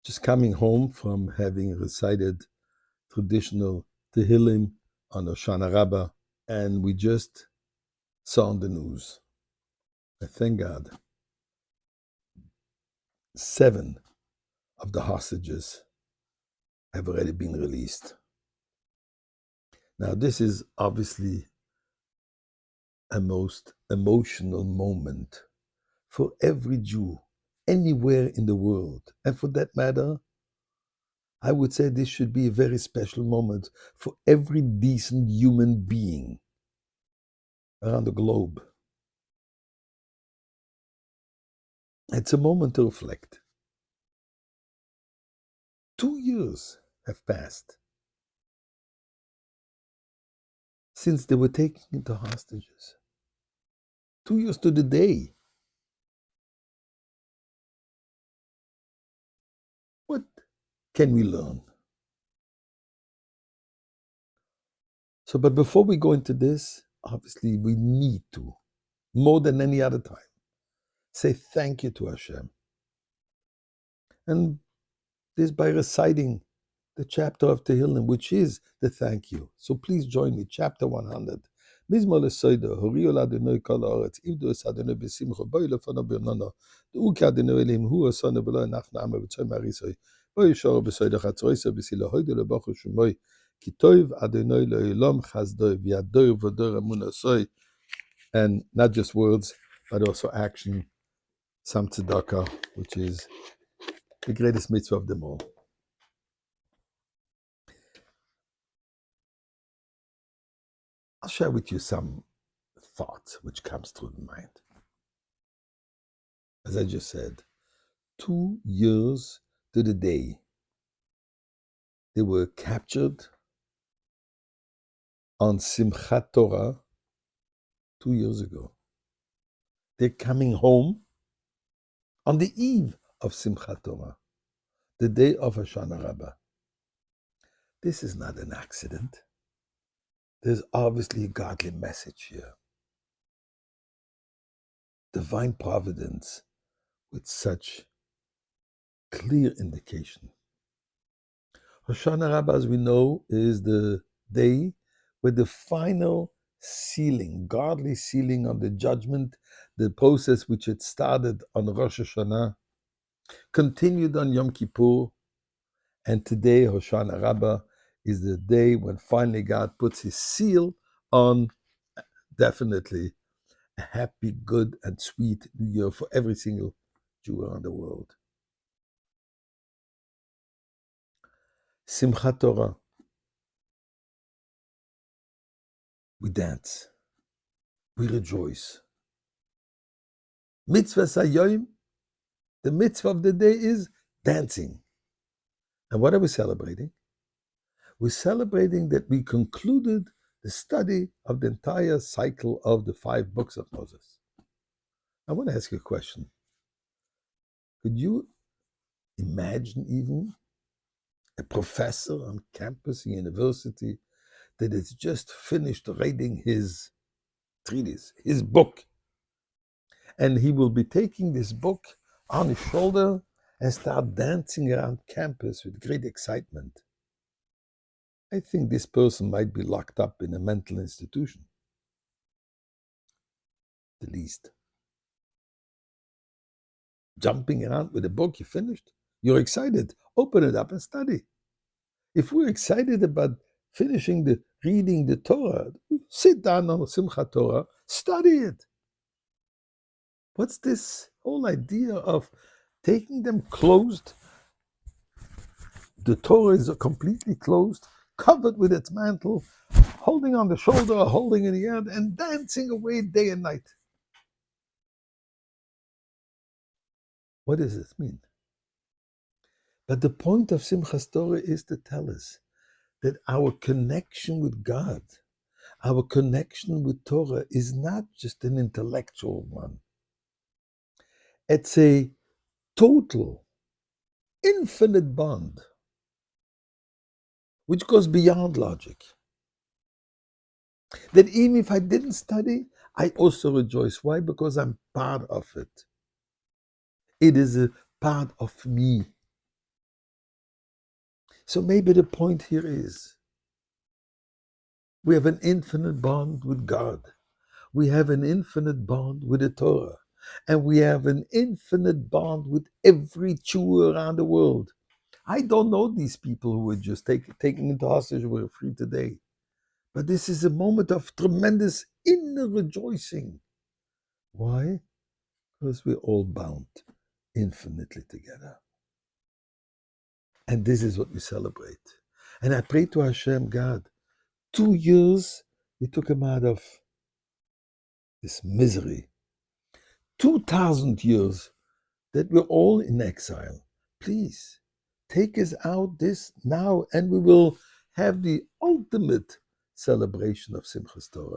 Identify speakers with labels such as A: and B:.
A: Just coming home from having recited traditional Tehillim on Hoshana Rabbah, and we just saw on the news, I thank God, 7 of the hostages have already been released. Now, this is obviously a most emotional moment for every Jew anywhere in the world. And for that matter, I would say this should be a very special moment for every decent human being around the globe. It's a moment to reflect. 2 years have passed since they were taken into hostages. 2 years to the day. What can we learn? So, but before we go into this, obviously we need to, more than any other time, say thank you to Hashem. And this by reciting the chapter of Tehillim, which is the thank you. So please join me, chapter 100. Mizmor lesoida, horiol Adonai kol haaretz, ivdu es Adonai b'simcha, boi lefanav b'rnana, da'u ki Adonai Elohim hu asanu v'lo enachna amo v'tzoi marisoi, boi yishoru b'soida chatzroisa b'sila hoide lebachu shumoi, ki tov Adonai le'olam chazdoi, v'yadoi v'dor emunasoi, and not just words, but also action, some tzedakah, which is the greatest mitzvah of them all. I'll share with you some thoughts which comes through the mind. As I just said, 2 years to the day they were captured on Simchat Torah 2 years ago. They're coming home on the eve of Simchat Torah, the day of Hoshana Rabbah. This is not an accident. There's obviously a godly message here. Divine providence with such clear indication. Hoshana Rabbah, as we know, is the day with the final sealing, godly sealing of the judgment, the process which had started on Rosh Hashanah, continued on Yom Kippur, and today, Hoshana Rabbah, is the day when finally God puts his seal on definitely a happy, good, and sweet New Year for every single Jew around the world. Simchat Torah. We dance. We rejoice. Mitzvah Sayoim, the mitzvah of the day is dancing. And what are we celebrating? We're celebrating that we concluded the study of the entire cycle of the 5 books of Moses. I want to ask you a question. Could you imagine even a professor on campus, university, that has just finished writing his treatise, his book, and he will be taking this book on his shoulder and start dancing around campus with great excitement? I think this person might be locked up in a mental institution, the least. Jumping around with a book you finished, you're excited, open it up and study. If we're excited about finishing reading the Torah, sit down on Simchat Torah, study it. What's this whole idea of taking them closed? The Torah is completely closed, covered with its mantle, holding on the shoulder, holding in the hand, and dancing away day and night. What does this mean? But the point of Simchas Torah is to tell us that our connection with God, our connection with Torah is not just an intellectual one. It's a total, infinite bond, which goes beyond logic. That even if I didn't study, I also rejoice. Why? Because I'm part of it. It is a part of me. So maybe the point here is we have an infinite bond with God. We have an infinite bond with the Torah. And we have an infinite bond with every Jew around the world. I don't know these people who were just taken into hostage who were free today. But this is a moment of tremendous inner rejoicing. Why? Because we're all bound infinitely together. And this is what we celebrate. And I pray to Hashem, God, 2 years, you took him out of this misery. 2,000 years that we're all in exile. Please take us out this now, and we will have the ultimate celebration of Simchas Torah.